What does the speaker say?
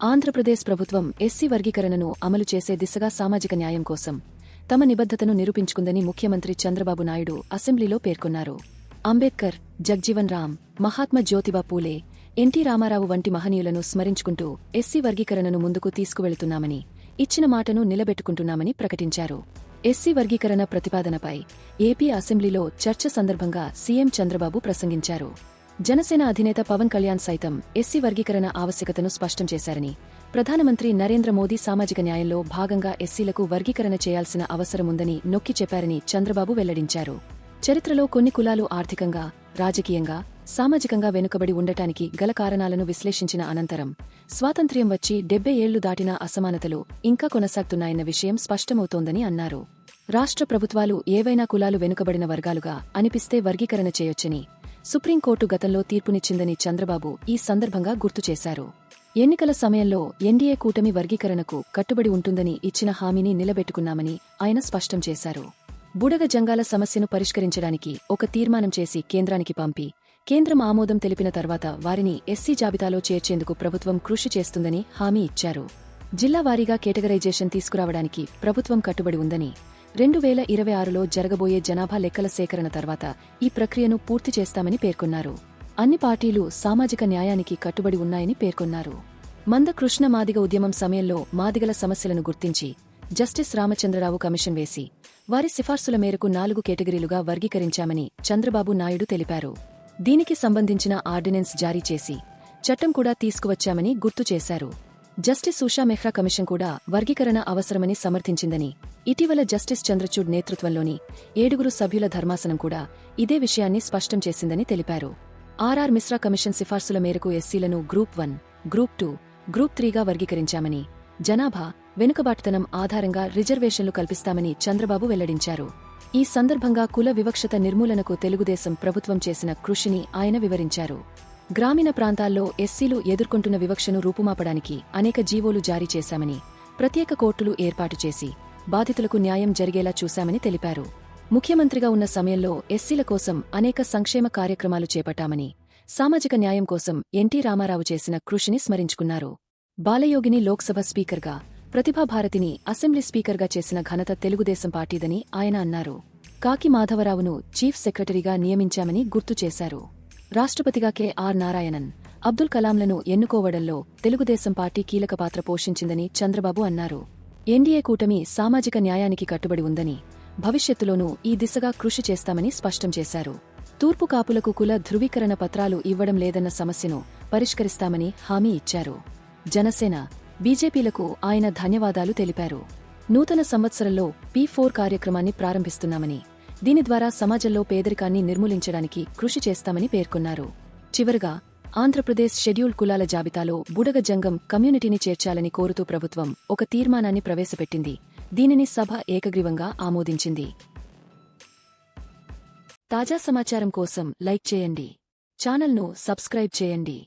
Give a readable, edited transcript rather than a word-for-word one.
ఆంధ్రప్రదేశ్ ప్రభుత్వం ఎస్సీ వర్గీకరణను అమలు చేసే దిశగా సామాజిక న్యాయం కోసం తమ నిబద్ధతను నిరూపించుకుందని ముఖ్యమంత్రి చంద్రబాబు నాయుడు అసెంబ్లీలో పేర్కొన్నారు. అంబేద్కర్, జగ్జీవన్ రామ్, మహాత్మా జ్యోతిబా పూలే, ఎన్టీ రామారావు వంటి మహనీయులను స్మరించుకుంటూ ఎస్సీ వర్గీకరణను ముందుకు తీసుకువెళుతున్నామని, ఇచ్చిన మాటను నిలబెట్టుకుంటున్నామని ప్రకటించారు. ఎస్సీ వర్గీకరణ ప్రతిపాదనపై ఏపీ అసెంబ్లీలో చర్చ సందర్భంగా సీఎం చంద్రబాబు ప్రసంగించారు. జనసేన అధినేత పవన్ కళ్యాణ్ సైతం ఎస్సీ వర్గీకరణ ఆవశ్యకతను స్పష్టం చేశారని, ప్రధానమంత్రి నరేంద్ర మోదీ సామాజిక న్యాయంలో భాగంగా ఎస్సీలకు వర్గీకరణ చేయాల్సిన అవసరముందని నొక్కి చెప్పారని చంద్రబాబు వెల్లడించారు. చరిత్రలో కొన్ని కులాలు ఆర్థికంగా, రాజకీయంగా, సామాజికంగా వెనుకబడి ఉండటానికి గల కారణాలను విశ్లేషించిన అనంతరం స్వాతంత్ర్యం వచ్చి 70 ఏళ్లు దాటినా అసమానతలు ఇంకా కొనసాగుతున్నాయన్న విషయం స్పష్టమవుతోందని అన్నారు. రాష్ట్ర ప్రభుత్వాలు ఏవైనా కులాలు వెనుకబడిన వర్గాలుగా అనిపిస్తే వర్గీకరణ చేయొచ్చని సుప్రీంకోర్టు గతంలో తీర్పునిచ్చిందని చంద్రబాబు ఈ సందర్భంగా గుర్తు చేశారు. ఎన్నికల సమయంలో ఎన్డీఏ కూటమి వర్గీకరణకు కట్టుబడి ఉంటుందని ఇచ్చిన హామీని నిలబెట్టుకున్నామని ఆయన స్పష్టం చేశారు. బుడగ జంగాల సమస్యను పరిష్కరించడానికి ఒక తీర్మానం చేసి కేంద్రానికి పంపి, కేంద్రం ఆమోదం తెలిపిన తర్వాత వారిని ఎస్సీ జాబితాలో చేర్చేందుకు ప్రభుత్వం కృషి చేస్తుందని హామీ ఇచ్చారు. జిల్లా వారీగా కేటగరైజేషన్ తీసుకురావడానికి ప్రభుత్వం కట్టుబడి ఉందని, 2026లో జరగబోయే జనాభా లెక్కల సేకరణ తర్వాత ఈ ప్రక్రియను పూర్తి చేస్తామని పేర్కొన్నారు. అన్ని పార్టీలు సామాజిక న్యాయానికి కట్టుబడి ఉన్నాయని పేర్కొన్నారు. మందకృష్ణ మాదిగ ఉద్యమం సమయంలో మాదిగల సమస్యలను గుర్తించి జస్టిస్ రామచంద్రరావు కమిషన్ వేసి వారి సిఫార్సుల మేరకు 4 కేటగిరీలుగా వర్గీకరించామని చంద్రబాబు నాయుడు తెలిపారు. దీనికి సంబంధించిన ఆర్డినెన్స్ జారీ చేసి చట్టం కూడా తీసుకువచ్చామని గుర్తు చేశారు. జస్టిస్ ఉషా మెహ్రా కమిషన్ కూడా వర్గీకరణ అవసరమని సమర్థించిందని, ఇటీవల జస్టిస్ చంద్రచూడ్ నేతృత్వంలోని 7 సభ్యుల ధర్మాసనం కూడా ఇదే విషయాన్ని స్పష్టం చేసిందని తెలిపారు. ఆర్ఆర్ మిశ్రా కమిషన్ సిఫార్సుల మేరకు ఎస్సీలను గ్రూప్ 1, గ్రూప్ 2, గ్రూప్ 3గా వర్గీకరించామని, జనాభా, వెనుకబాటుతనం ఆధారంగా రిజర్వేషన్లు కల్పిస్తామని చంద్రబాబు వెల్లడించారు. ఈ సందర్భంగా కుల వివక్షత నిర్మూలనకు తెలుగుదేశం ప్రభుత్వం చేసిన కృషిని ఆయన వివరించారు. గ్రామీణ ప్రాంతాల్లో ఎస్సీలు ఎదుర్కొంటున్న వివక్షను రూపుమాపడానికి అనేక జీవోలు జారీ చేశామని, ప్రత్యేక కోర్టులు ఏర్పాటు చేసి బాధితులకు న్యాయం జరిగేలా చూశామని తెలిపారు. ముఖ్యమంత్రిగా ఉన్న సమయంలో ఎస్సీల కోసం అనేక సంక్షేమ కార్యక్రమాలు చేపట్టామని, సామాజిక న్యాయం కోసం ఎన్టీ రామారావు చేసిన కృషిని స్మరించుకున్నారు. బాలయోగిని లోక్సభ స్పీకర్గా, ప్రతిభాభారతిని అసెంబ్లీ స్పీకర్గా చేసిన ఘనత తెలుగుదేశం పార్టీదని ఆయన అన్నారు. కాకి మాధవరావును చీఫ్ సెక్రటరీగా నియమించామని గుర్తు చేశారు. రాష్ట్రపతిగా కె.ఆర్. నారాయణన్, అబ్దుల్ కలాంలను ఎన్నుకోవడంలో తెలుగుదేశం పార్టీ కీలక పాత్ర పోషించిందని చంద్రబాబు అన్నారు. ఎన్డీఏ కూటమి సామాజిక న్యాయానికి కట్టుబడి ఉందని, భవిష్యత్తులోనూ ఈ దిశగా కృషి చేస్తామని స్పష్టం చేశారు. తూర్పు కాపులకు కుల ధృవీకరణ పత్రాలు ఇవ్వడం లేదన్న సమస్యను పరిష్కరిస్తామని హామీ ఇచ్చారు. జనసేన, బీజేపీలకు ఆయన ధన్యవాదాలు తెలిపారు. నూతన సంవత్సరంలో P4 కార్యక్రమాన్ని ప్రారంభిస్తున్నామని, దీని ద్వారా సమాజంలో పేదరికాన్ని నిర్మూలించడానికి కృషి చేస్తామని పేర్కొన్నారు. చివరగా, ఆంధ్రప్రదేశ్ షెడ్యూల్డ్ కులాల జాబితాలో బుడగ జంగం కమ్యూనిటీని చేర్చాలని కోరుతూ ప్రభుత్వం ఒక తీర్మానాన్ని ప్రవేశపెట్టింది. దీనిని సభ ఏకగ్రీవంగా ఆమోదించింది. తాజా సమాచారం కోసం లైక్ చేయండి. ఛానల్ను సబ్స్క్రైబ్ చేయండి.